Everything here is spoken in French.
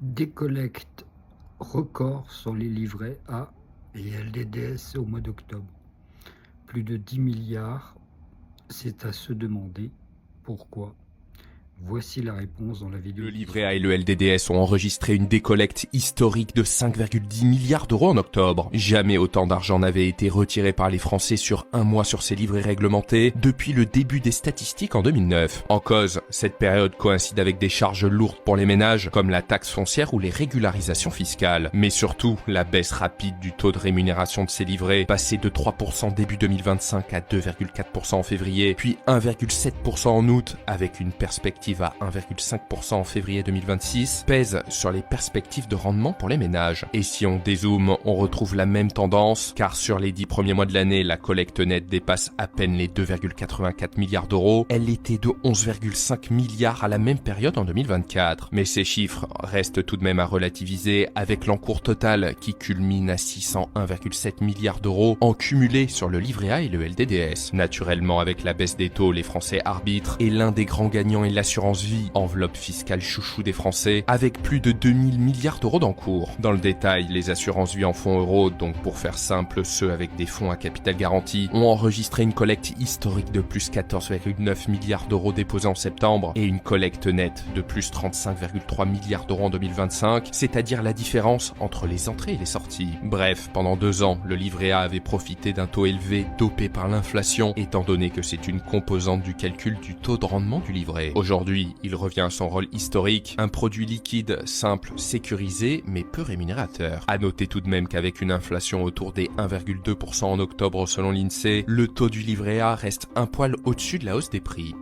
Des collectes records sur les livrets A et LDDS au mois d'octobre. Plus de 10 milliards, c'est à se demander pourquoi. Voici la réponse dans la vidéo. Le livret A et le LDDS ont enregistré une décollecte historique de 5,10 milliards d'euros en octobre. Jamais autant d'argent n'avait été retiré par les Français sur un mois sur ces livrets réglementés depuis le début des statistiques en 2009. En cause, cette période coïncide avec des charges lourdes pour les ménages, comme la taxe foncière ou les régularisations fiscales. Mais surtout, la baisse rapide du taux de rémunération de ces livrets, passé de 3% début 2025 à 2,4% en février, puis 1,7% en août, avec une perspective à 1,5% en février 2026, pèse sur les perspectives de rendement pour les ménages. Et si on dézoome, on retrouve la même tendance, car sur les 10 premiers mois de l'année, la collecte nette dépasse à peine les 2,84 milliards d'euros. Elle était de 11,5 milliards à la même période en 2024. Mais ces chiffres restent tout de même à relativiser avec l'encours total qui culmine à 601,7 milliards d'euros en cumulé sur le livret A et le LDDS. Naturellement, avec la baisse des taux, les Français arbitrent et l'un des grands gagnants est l'assurance vie, enveloppe fiscale chouchou des Français, avec plus de 2000 milliards d'euros d'encours. Dans le détail, les assurances vie en fonds euros, donc pour faire simple, ceux avec des fonds à capital garanti, ont enregistré une collecte historique de plus 14,9 milliards d'euros déposés en septembre et une collecte nette de plus 35,3 milliards d'euros en 2025, c'est-à-dire la différence entre les entrées et les sorties. Bref, pendant 2 ans, le livret A avait profité d'un taux élevé dopé par l'inflation, étant donné que c'est une composante du calcul du taux de rendement du livret. Aujourd'hui, il revient à son rôle historique, un produit liquide, simple, sécurisé, mais peu rémunérateur. À noter tout de même qu'avec une inflation autour des 1,2% en octobre selon l'INSEE, le taux du livret A reste un poil au-dessus de la hausse des prix.